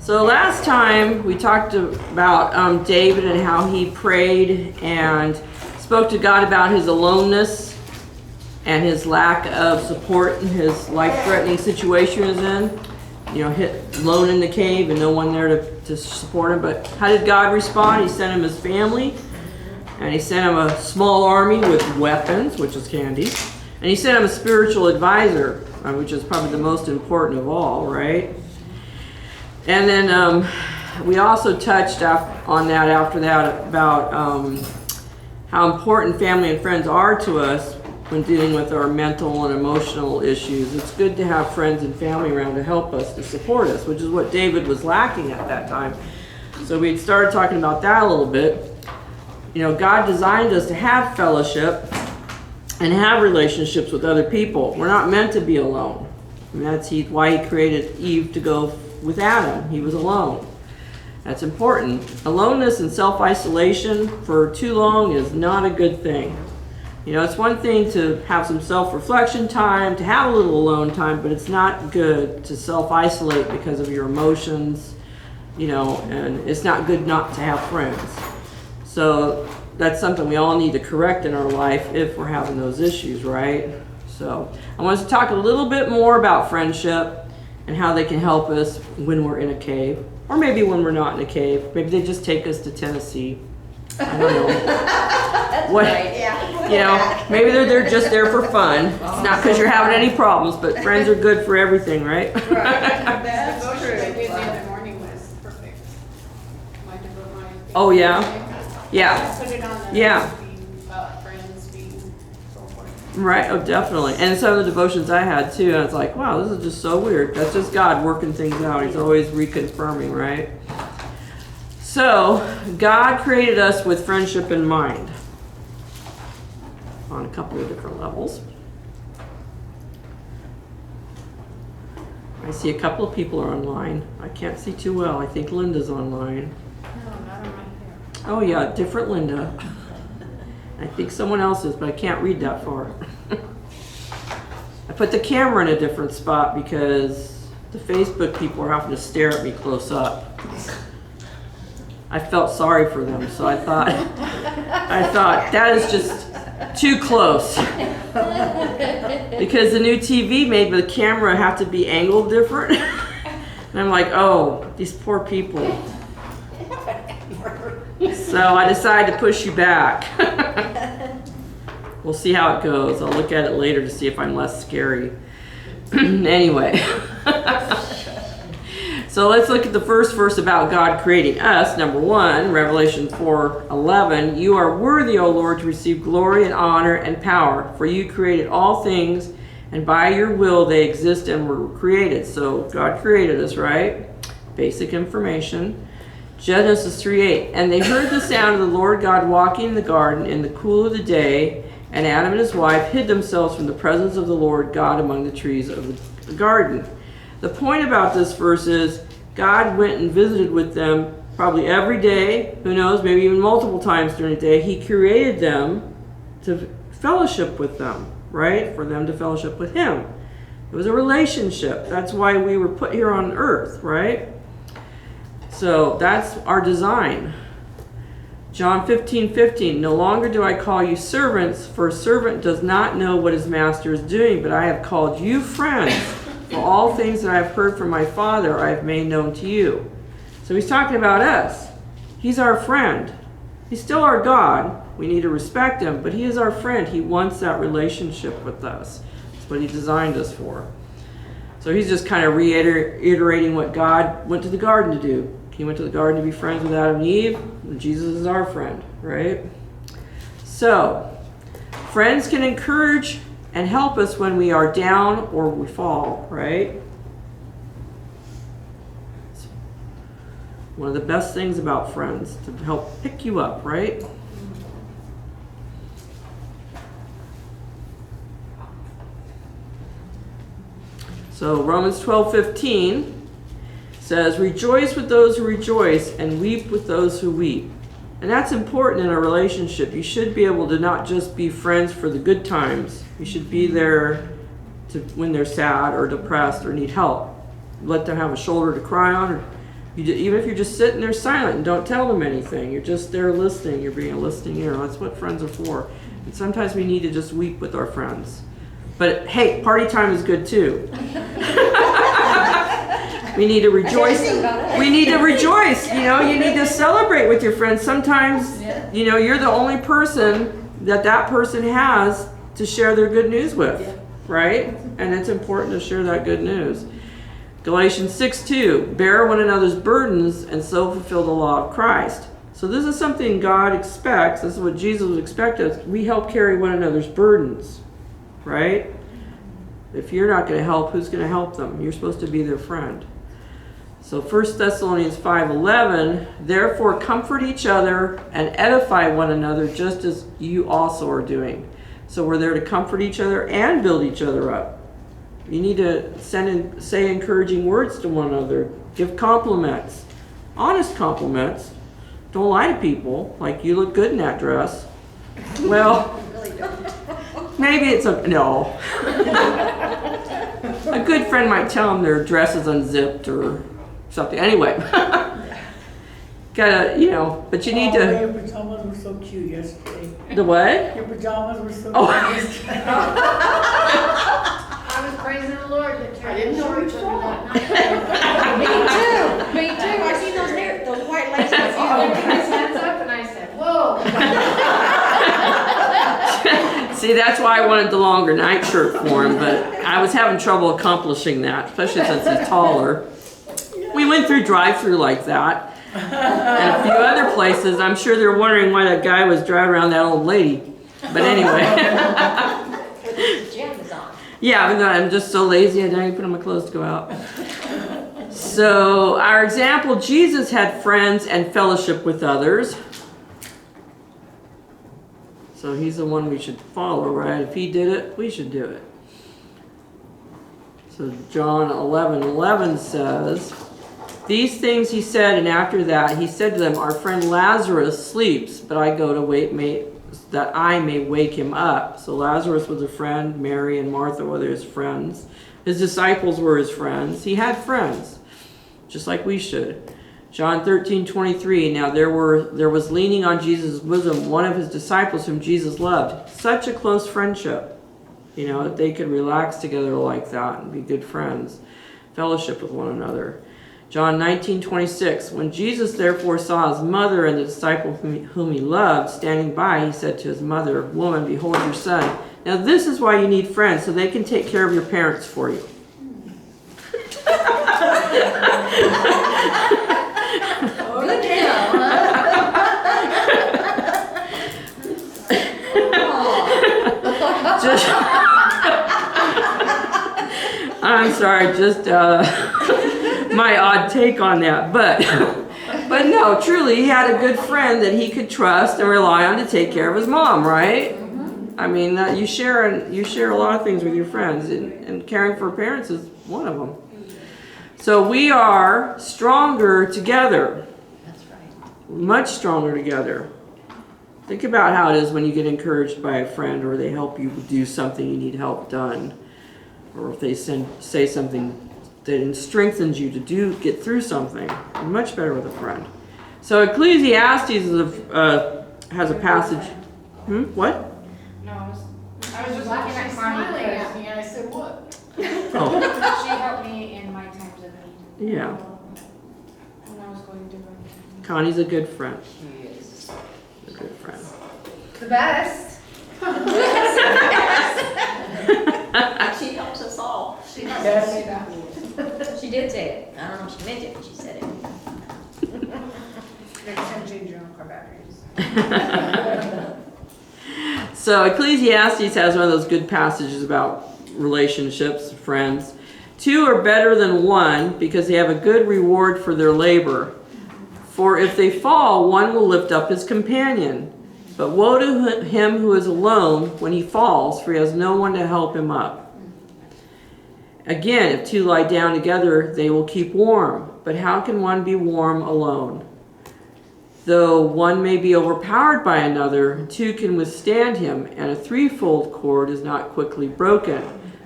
So last time we talked about David and how he prayed and spoke to God about his aloneness and his lack of support in his life-threatening situation he was in. You know, hit alone in the cave and no one there to support him. But how did God respond? He sent him his family, and he sent him a small army with weapons, which is handy. And he sent him a spiritual advisor, which is probably the most important of all, right? And then we also touched on that after that about how important family and friends are to us when dealing with our mental and emotional issues. It's good to have friends and family around to help us, to support us, which is what David was lacking at that time. So we started talking about that a little bit. You know, God designed us to have fellowship and have relationships with other people. We're not meant to be alone. And that's why he created Eve to go with Adam. He was alone. That's important. Aloneness and self-isolation for too long is not a good thing. You know, it's one thing to have some self-reflection time, to have a little alone time, but it's not good to self-isolate because of your emotions, you know, and it's not good not to have friends. So that's something we all need to correct in our life if we're having those issues, right? So I want us to talk a little bit more about friendship and how they can help us when we're in a cave, or maybe when we're not in a cave. Maybe they just take us to Tennessee. I don't know. That's what, right, yeah. You know, maybe they're just there for fun. It's not because you're having any problems, but friends are good for everything, right? Right. That's That's true. true. I did the other morning was perfect. My Oh, yeah? Yeah. Put it on the Yeah. feed, friends feed, so forth. Right, oh, definitely. And some of the devotions I had too, and it's like, wow, this is just so weird. That's just God working things out. He's always reconfirming, right? So, God created us with friendship in mind on a couple of different levels. I see a couple of people are online. I can't see too well. I think Linda's online. No, not on my hair. Oh yeah, different Linda. I think someone else is, but I can't read that far. I put the camera in a different spot because the Facebook people are having to stare at me close up. I felt sorry for them, so I thought that is just too close. Because the new TV made the camera have to be angled different. And I'm like, oh, these poor people. So I decided to push you back. We'll see how it goes. I'll look at it later to see if I'm less scary. Anyway. So let's look at the first verse about God creating us. Number 1, Revelation 4:11. You are worthy, O Lord, to receive glory and honor and power, for you created all things, and by your will they exist and were created. So God created us, right? Basic information. Genesis 3:8. And they heard the sound of the Lord God walking in the garden in the cool of the day, and Adam and his wife hid themselves from the presence of the Lord God among the trees of the garden. The point about this verse is God went and visited with them probably every day, who knows, maybe even multiple times during the day. He created them to fellowship with them, right? For them to fellowship with him. It was a relationship. That's why we were put here on earth, right? So that's our design. John 15:15, no longer do I call you servants, for a servant does not know what his master is doing, but I have called you friends. For all things that I have heard from my Father I have made known to you. So he's talking about us. He's our friend. He's still our God. We need to respect him, but he is our friend. He wants that relationship with us. That's what he designed us for. So he's just kind of reiterating what God went to the garden to do. He went to the garden to be friends with Adam and Eve, and Jesus is our friend, right? So, friends can encourage and help us when we are down or we fall, right? It's one of the best things about friends, to help pick you up, right? So Romans 12:15 says, rejoice with those who rejoice and weep with those who weep. And that's important in a relationship. You should be able to not just be friends for the good times. You should be there when they're sad or depressed or need help. Let them have a shoulder to cry on, Even if you're just sitting there silent and don't tell them anything, you're just there listening, you're being a listening ear. That's what friends are for. And sometimes we need to just weep with our friends. But hey, party time is good too. We need to rejoice. We need to rejoice. You know, you need to celebrate with your friends. Sometimes, you know, you're the only person that person has to share their good news with, right? And it's important to share that good news. Galatians 6:2, bear one another's burdens and so fulfill the law of Christ. So this is something God expects. This is what Jesus would expect us. We help carry one another's burdens, right? If you're not going to help, who's going to help them? You're supposed to be their friend. So 1 Thessalonians 5:11, therefore comfort each other and edify one another just as you also are doing. So we're there to comfort each other and build each other up. You need to say encouraging words to one another. Give compliments. Honest compliments. Don't lie to people, like you look good in that dress. Well, maybe it's no. A good friend might tell them their dress is unzipped or something. Anyway, gotta, you know, but you need to. Your pajamas were so cute yesterday. The what? Your pajamas were so Oh. cute. I was praising the Lord that I didn't know shorts you under saw. that night. Me too. I seen those white laces. He lifted his hands up and I said, whoa. See, that's why I wanted the longer night shirt for him, but I was having trouble accomplishing that, especially since he's taller. We went through drive-through like that. And a few other places. I'm sure they're wondering why that guy was driving around that old lady. But anyway. With his pajamas on. Yeah, I'm just so lazy I don't even put on my clothes to go out. So, our example, Jesus had friends and fellowship with others. So he's the one we should follow, right? If he did it, we should do it. So John 11:11 says, these things he said, and after that he said to them, our friend Lazarus sleeps, but I go to that I may wake him up. So Lazarus was a friend. Mary and Martha were his friends. His disciples were his friends. He had friends, just like we should. John 13:23, now there was leaning on Jesus' bosom one of his disciples whom Jesus loved. Such a close friendship, you know, that they could relax together like that and be good friends. Fellowship with one another. John 19:26, when Jesus therefore saw his mother and the disciple whom he loved standing by, he said to his mother, woman, behold your son. Now this is why you need friends, so they can take care of your parents for you. Good to know, huh? Just, I'm sorry, just my odd take on that, but no, truly, he had a good friend that he could trust and rely on to take care of his mom, right? I mean, that you share a lot of things with your friends, and caring for parents is one of them. So we are stronger together. That's right. Much stronger together. Think about how it is when you get encouraged by a friend, or they help you do something you need help done, or if they say something that strengthens you to get through something. You're much better with a friend. So Ecclesiastes has a passage. What? No, I was just looking at Connie Smiling because at me, and I said, what? Oh, she helped me in my times of need. yeah. When I was going through them. Connie's a good friend. She is. A good friend. The best. She helps us all. She helped Yes. me say that. She did say it. I don't know if she meant it, but she said it. Next time, change your own car batteries. So Ecclesiastes has one of those good passages about relationships, friends. Two are better than one because they have a good reward for their labor. For if they fall, one will lift up his companion. But woe to him who is alone when he falls, for he has no one to help him up. Again, if two lie down together, they will keep warm. But how can one be warm alone? Though one may be overpowered by another, two can withstand him, and a threefold cord is not quickly broken.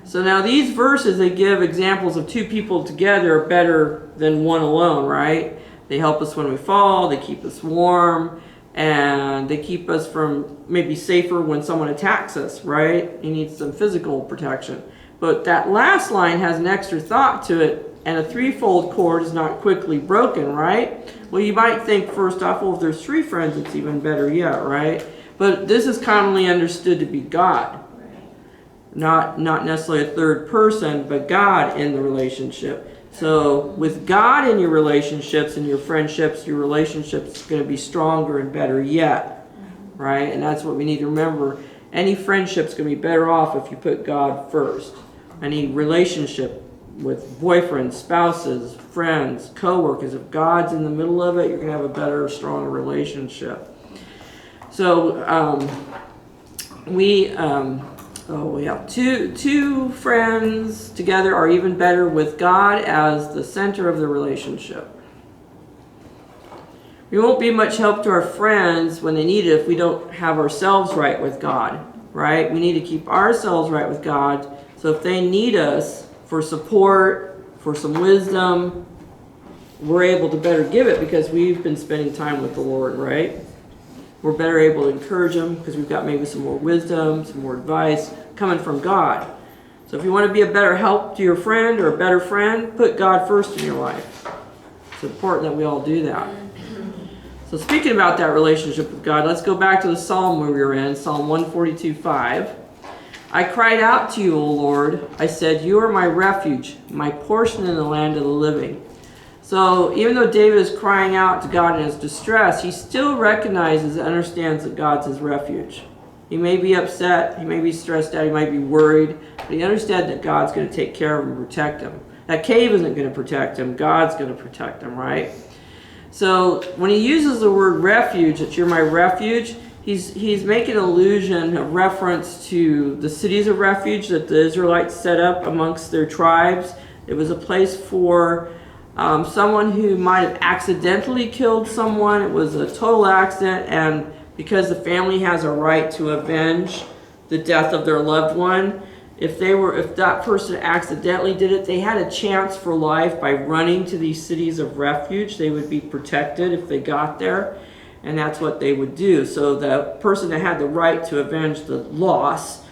So now these verses, they give examples of two people together are better than one alone, right? They help us when we fall, they keep us warm, and they keep us from maybe safer when someone attacks us, right? You need some physical protection. But that last line has an extra thought to it, and a threefold cord is not quickly broken, right? Well, you might think first off, well, if there's three friends, it's even better yet, right? But this is commonly understood to be God. Not necessarily a third person, but God in the relationship. So with God in your relationships and your friendships, your relationship's going to be stronger and better yet, right? And that's what we need to remember. Any friendship's going to be better off if you put God first. Any relationship with boyfriends, spouses, friends, co-workers, if God's in the middle of it, you're going to have a better, stronger relationship. So we have two friends together are even better with God as the center of the relationship. We won't be much help to our friends when they need it if we don't have ourselves right with God, right? We need to keep ourselves right with God. So if they need us for support, for some wisdom, we're able to better give it because we've been spending time with the Lord, right? We're better able to encourage them because we've got maybe some more wisdom, some more advice coming from God. So if you want to be a better help to your friend or a better friend, put God first in your life. It's important that we all do that. So speaking about that relationship with God, let's go back to the Psalm we were in, Psalm 142:5. I cried out to you, O Lord. I said, you are my refuge, my portion in the land of the living. So even though David is crying out to God in his distress, he still recognizes and understands that God's his refuge. He may be upset, he may be stressed out, he might be worried, but he understands that God's going to take care of him and protect him. That cave isn't going to protect him, God's going to protect him, right? So when he uses the word refuge, that you're my refuge, he's making an allusion, a reference to the cities of refuge that the Israelites set up amongst their tribes. It was a place for someone who might have accidentally killed someone. It was a total accident, and because the family has a right to avenge the death of their loved one, if that person accidentally did it, they had a chance for life by running to these cities of refuge. They would be protected if they got there, and that's what they would do. So the person that had the right to avenge the loss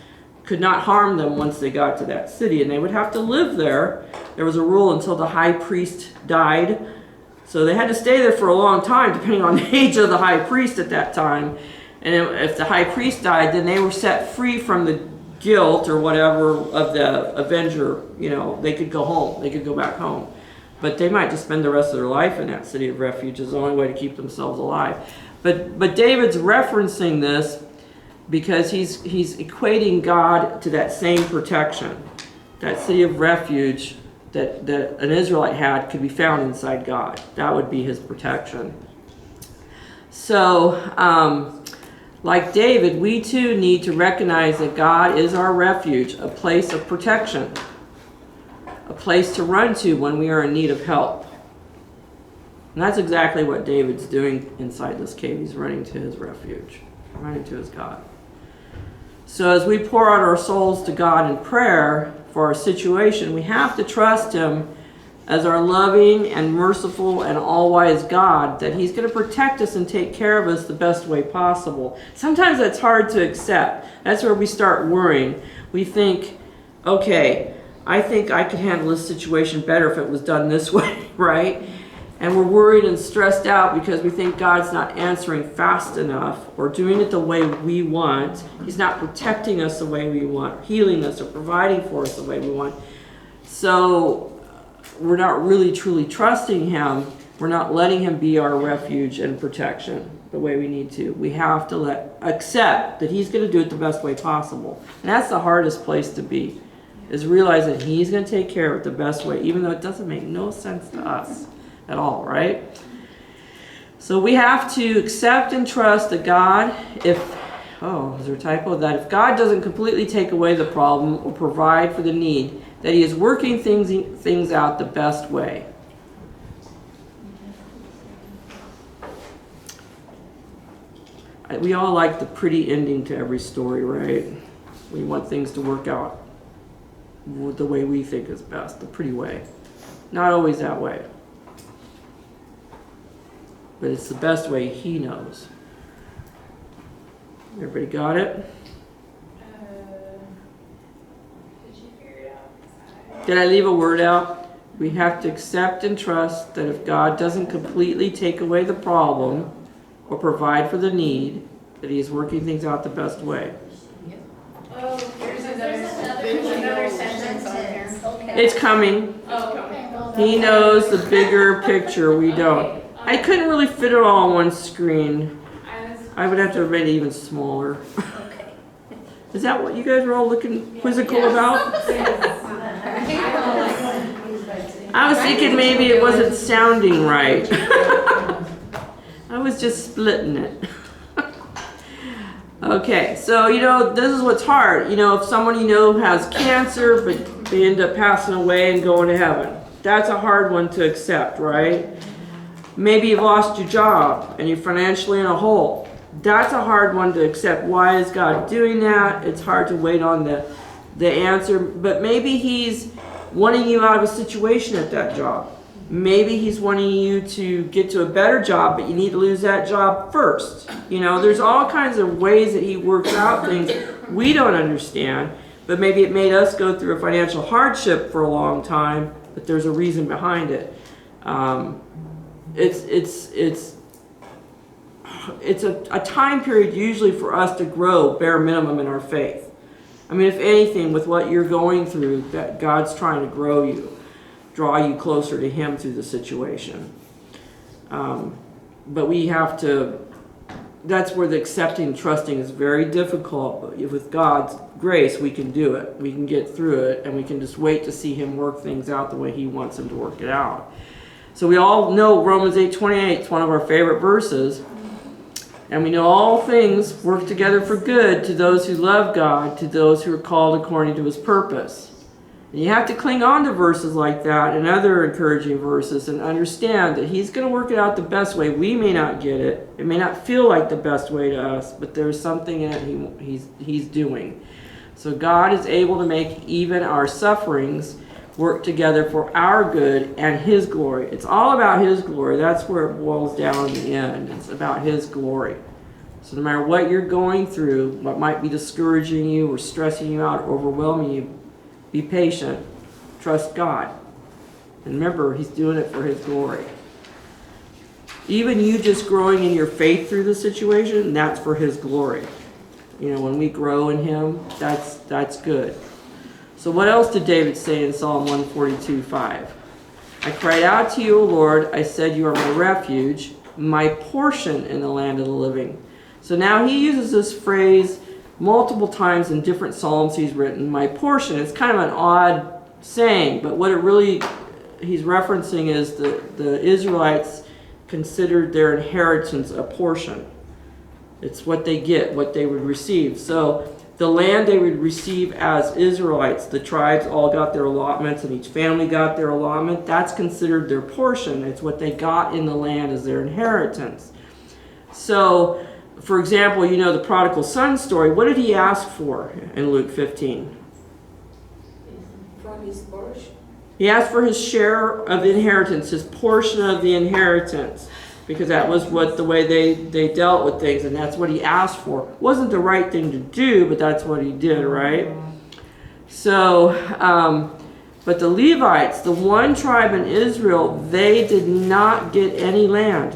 could not harm them once they got to that city, and they would have to live there. There was a rule until the high priest died, so they had to stay there for a long time, depending on the age of the high priest at that time. And if the high priest died, then they were set free from the guilt or whatever of the avenger. You know, they could go home, they could go back home, but they might just spend the rest of their life in that city of refuge. Is the only way to keep themselves alive. But David's referencing this because he's equating God to that same protection. That city of refuge that an Israelite had could be found inside God. That would be his protection. So, like David, we too need to recognize that God is our refuge, a place of protection, a place to run to when we are in need of help. And that's exactly what David's doing inside this cave. He's running to his refuge, running to his God. So as we pour out our souls to God in prayer for our situation, we have to trust him as our loving and merciful and all-wise God, that he's going to protect us and take care of us the best way possible. Sometimes that's hard to accept. That's where we start worrying. We think, okay, I think I could handle this situation better if it was done this way, right? And we're worried and stressed out because we think God's not answering fast enough or doing it the way we want. He's not protecting us the way we want, healing us or providing for us the way we want. So we're not really truly trusting him. We're not letting him be our refuge and protection the way we need to. We have to accept that he's going to do it the best way possible. And that's the hardest place to be, is realize that he's going to take care of it the best way, even though it doesn't make no sense to us at all, right? So we have to accept and trust that God, is there a typo? That if God doesn't completely take away the problem or provide for the need, that he is working things out the best way. We all like the pretty ending to every story, right? We want things to work out the way we think is best, the pretty way. Not always that way. But it's the best way he knows. Everybody got it? Did you figure it out? Did I leave a word out? We have to accept and trust that if God doesn't completely take away the problem or provide for the need, that he is working things out the best way. Oh, there's another sentence on here. It's coming. Oh, okay. He knows the bigger picture, we don't. I couldn't really fit it all on one screen. I would have to have made it even smaller. Okay. Is that what you guys were all looking quizzical about? I was thinking maybe it wasn't sounding right. I was just splitting it. Okay, so this is what's hard. If someone has cancer, but they end up passing away and going to heaven. That's a hard one to accept, right? Maybe you've lost your job and you're financially in a hole. That's a hard one to accept. Why is God doing that? It's hard to wait on the answer, but maybe he's wanting you out of a situation at that job. Maybe he's wanting you to get to a better job, but you need to lose that job first. There's all kinds of ways that he works out things we don't understand, but maybe it made us go through a financial hardship for a long time, but there's a reason behind it. It's a time period usually for us to grow bare minimum in our faith. If anything, with what you're going through, that God's trying to grow you, draw you closer to him through the situation. But we have to, that's where the accepting and trusting is very difficult, but with God's grace we can do it. We can get through it, and we can just wait to see him work things out the way he wants him to work it out. So we all know Romans 8:28 is one of our favorite verses. And we know all things work together for good to those who love God, to those who are called according to his purpose. And you have to cling on to verses like that and other encouraging verses and understand that he's going to work it out the best way. We may not get it. It may not feel like the best way to us, but there's something in it he's doing. So God is able to make even our sufferings work together for our good and his glory. It's all about his glory. That's where it boils down in the end. It's about his glory. So no matter what you're going through, what might be discouraging you or stressing you out or overwhelming you, be patient. Trust God. And remember, he's doing it for his glory. Even you just growing in your faith through the situation, that's for his glory. When we grow in him, that's good. So what else did David say in Psalm 142:5? I cried out to you, O Lord. I said, you are my refuge, my portion in the land of the living. So now he uses this phrase multiple times in different psalms he's written. My portion. It's kind of an odd saying, but what it really he's referencing is the Israelites considered their inheritance a portion. It's what they get, what they would receive. So the land they would receive as Israelites, the tribes all got their allotments and each family got their allotment. That's considered their portion. It's what they got in the land as their inheritance. So, for example, the prodigal son story. What did he ask for in Luke 15? From his portion. He asked for his share of the inheritance, his portion of the inheritance. Because that was the way they dealt with things, and that's what he asked for. It wasn't the right thing to do, but that's what he did, right? So, but the Levites, the one tribe in Israel, they did not get any land.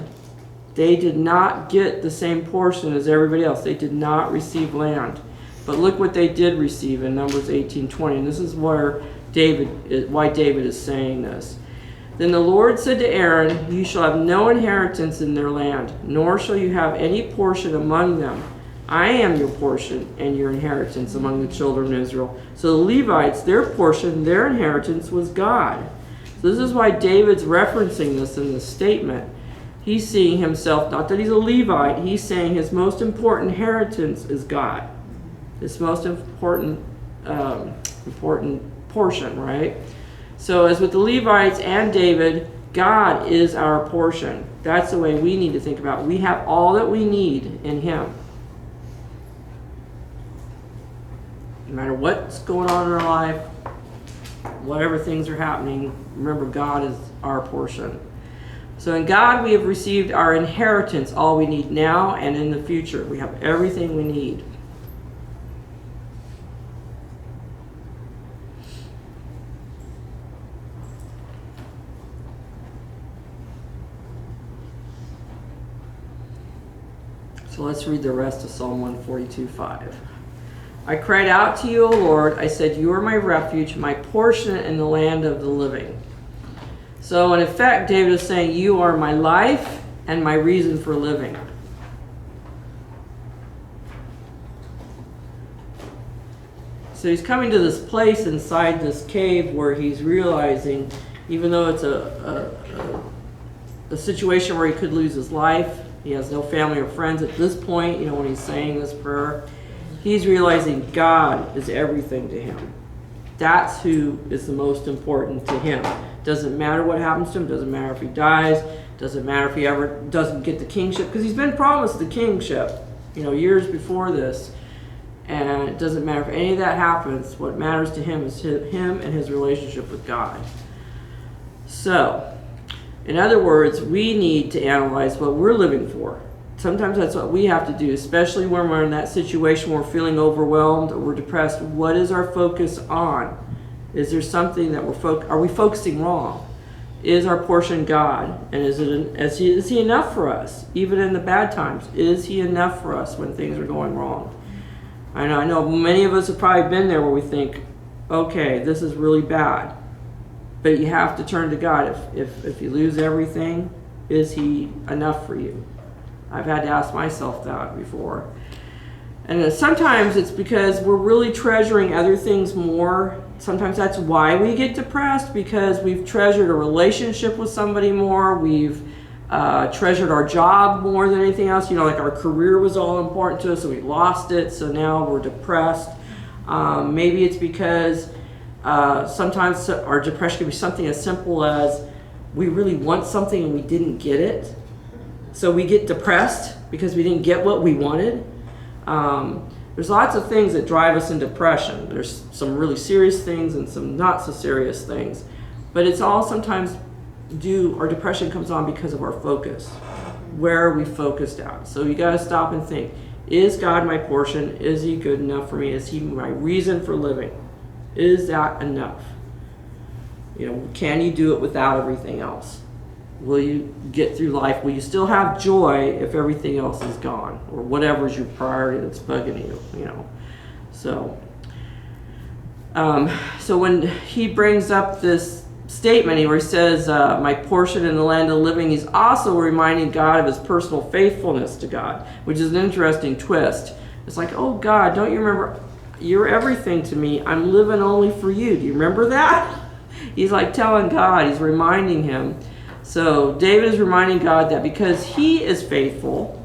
They did not get the same portion as everybody else. They did not receive land. But look what they did receive in Numbers 18:20, and this is why David is saying this. Then the Lord said to Aaron, you shall have no inheritance in their land, nor shall you have any portion among them. I am your portion and your inheritance among the children of Israel. So the Levites, their portion, their inheritance was God. So this is why David's referencing this in this statement. He's seeing himself, not that he's a Levite, he's saying his most important inheritance is God. His most important portion, right? So as with the Levites and David, God is our portion. That's the way we need to think about it. We have all that we need in him. No matter what's going on in our life, whatever things are happening, remember God is our portion. So in God we have received our inheritance, all we need now and in the future. We have everything we need. So let's read the rest of Psalm 142:5. I cried out to you, O Lord. I said, you are my refuge, my portion in the land of the living. So in effect, David is saying, you are my life and my reason for living. So he's coming to this place inside this cave where he's realizing, even though it's a situation where he could lose his life, he has no family or friends at this point, when he's saying this prayer, he's realizing God is everything to him. That's who is the most important to him. Doesn't matter what happens to him, doesn't matter if he dies, doesn't matter if he ever doesn't get the kingship, because he's been promised the kingship, years before this. And it doesn't matter if any of that happens. What matters to him is him and his relationship with God. So, in other words, we need to analyze what we're living for. Sometimes that's what we have to do, especially when we're in that situation where we're feeling overwhelmed or we're depressed. What is our focus on? Is there something that are we focusing wrong? Is our portion God? And is he enough for us? Even in the bad times, is he enough for us when things are going wrong? I know many of us have probably been there where we think, okay, this is really bad. But you have to turn to God. If you lose everything, is he enough for you? I've had to ask myself that before. And sometimes it's because we're really treasuring other things more. Sometimes that's why we get depressed, because we've treasured a relationship with somebody more. We've treasured our job more than anything else. Like our career was all important to us, so we lost it, so now we're depressed. Maybe it's because sometimes our depression can be something as simple as we really want something and we didn't get it. So we get depressed because we didn't get what we wanted. There's lots of things that drive us in depression. There's some really serious things and some not so serious things. But it's all sometimes our depression comes on because of our focus. Where are we focused at? So you got to stop and think, is God my portion? Is he good enough for me? Is he my reason for living? Is that enough? Can you do it without everything else? Will you get through life? Will you still have joy if everything else is gone? Or whatever's your priority that's bugging you, So when he brings up this statement where he says, my portion in the land of the living, he's also reminding God of his personal faithfulness to God, which is an interesting twist. It's like, oh God, don't you remember? You're everything to me. I'm living only for you. Do you remember that? He's like telling God, he's reminding him. So David is reminding God that because he is faithful,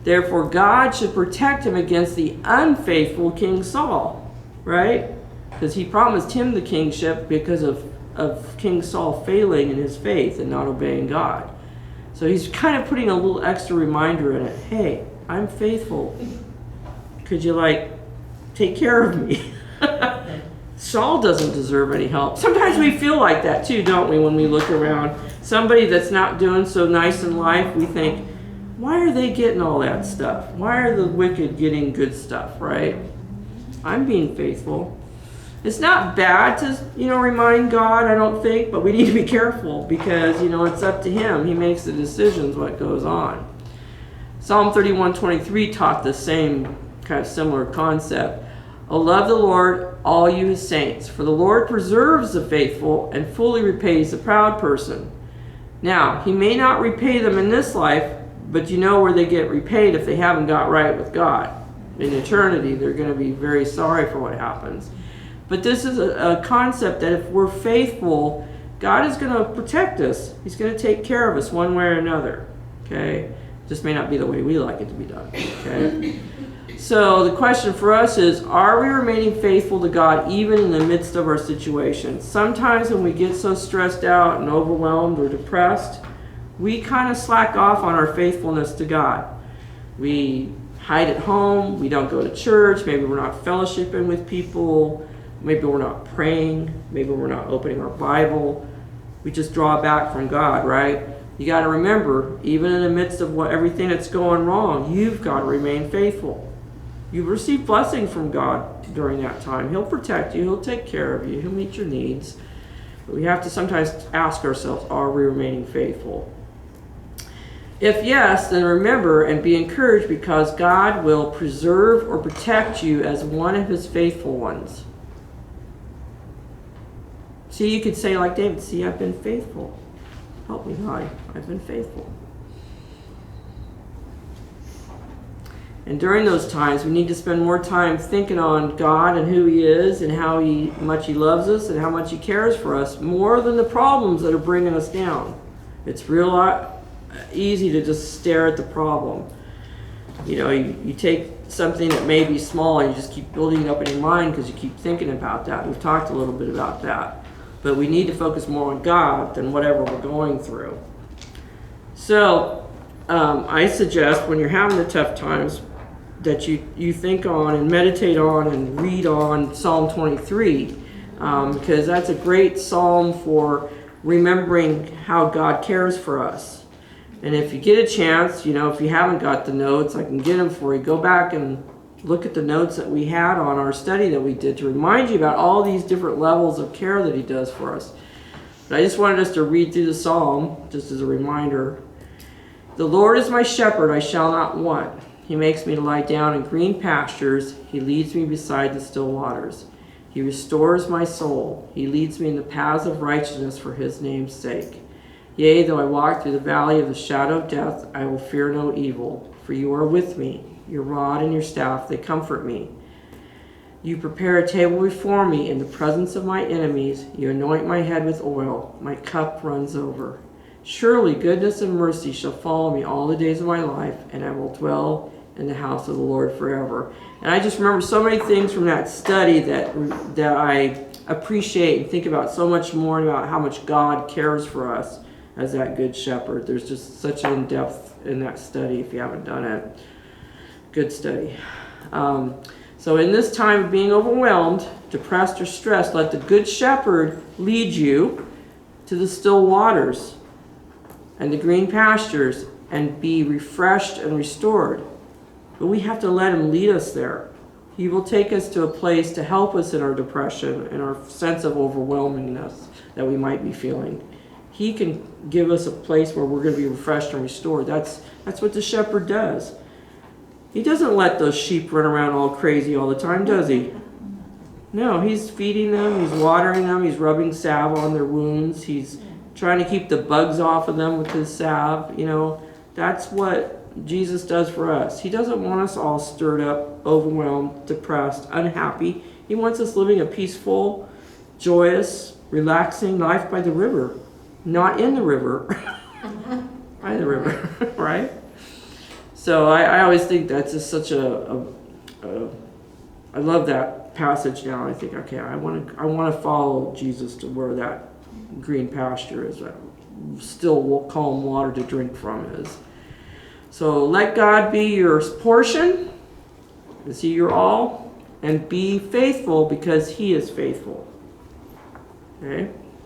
therefore God should protect him against the unfaithful King Saul, right? Because he promised him the kingship because of King Saul failing in his faith and not obeying God. So he's kind of putting a little extra reminder in it. Hey, I'm faithful. Could you take care of me? Saul doesn't deserve any help. Sometimes we feel like that too, don't we, when we look around. Somebody that's not doing so nice in life, we think, why are they getting all that stuff? Why are the wicked getting good stuff, right? I'm being faithful. It's not bad to, remind God, I don't think, but we need to be careful because, it's up to him. He makes the decisions what goes on. Psalm 31:23 taught the same kind of similar concept. O love the Lord, all you his saints, for the Lord preserves the faithful and fully repays the proud person. Now, he may not repay them in this life, but you know where they get repaid if they haven't got right with God. In eternity, they're going to be very sorry for what happens. But this is a concept that if we're faithful, God is going to protect us. He's going to take care of us one way or another. Okay? Just may not be the way we like it to be done. Okay? So the question for us is, are we remaining faithful to God even in the midst of our situation? Sometimes when we get so stressed out and overwhelmed or depressed, we kind of slack off on our faithfulness to God. We hide at home, we don't go to church, maybe we're not fellowshipping with people, maybe we're not praying, maybe we're not opening our Bible. We just draw back from God, right? You got to remember, even in the midst of everything that's going wrong, you've got to remain faithful. You receive blessing from God during that time. He'll protect you. He'll take care of you. He'll meet your needs. But we have to sometimes ask ourselves, are we remaining faithful? If yes, then remember and be encouraged, because God will preserve or protect you as one of his faithful ones. See, you could say like David, see, I've been faithful. Help me, God. I've been faithful. And during those times, we need to spend more time thinking on God and who he is and how much he loves us and how much he cares for us, more than the problems that are bringing us down. It's real easy to just stare at the problem. You know, you take something that may be small and you just keep building it up in your mind because you keep thinking about that. We've talked a little bit about that. But we need to focus more on God than whatever we're going through. So I suggest when you're having the tough times that you think on and meditate on and read on Psalm 23, because that's a great psalm for remembering how God cares for us. And if you get a chance, you know, if you haven't got the notes, I can get them for you. Go back and look at the notes that we had on our study that we did to remind you about all these different levels of care that he does for us. But I just wanted us to read through the psalm just as a reminder. The Lord is my shepherd, I shall not want. He makes me to lie down in green pastures. He leads me beside the still waters. He restores my soul. He leads me in the paths of righteousness for his name's sake. Yea, though I walk through the valley of the shadow of death, I will fear no evil, for you are with me. Your rod and your staff, they comfort me. You prepare a table before me in the presence of my enemies. You anoint my head with oil. My cup runs over. Surely goodness and mercy shall follow me all the days of my life, and I will dwell in the house of the Lord forever. And I just remember so many things from that study that I appreciate and think about so much more, about how much God cares for us as that good shepherd. There's just such an in-depth in that study if you haven't done it. Good study. So in this time of being overwhelmed, depressed, or stressed, let the good shepherd lead you to the still waters and the green pastures and be refreshed and restored. But we have to let him lead us there. He will take us to a place to help us in our depression and our sense of overwhelmingness that we might be feeling. He can give us a place where we're going to be refreshed and restored. That's what the shepherd does. He doesn't let those sheep run around all crazy all the time, does he? No, he's feeding them, he's watering them, he's rubbing salve on their wounds, he's trying to keep the bugs off of them with his salve. You know, that's what Jesus does for us. He doesn't want us all stirred up, overwhelmed, depressed, unhappy. He wants us living a peaceful, joyous, relaxing life by the river. Not in the river, by the river, right? So I always think that's just such I love that passage now. I think, okay, I want to follow Jesus to where that green pasture is, that still calm water to drink from is. So let God be your portion, is he your all, and be faithful because he is faithful. Okay?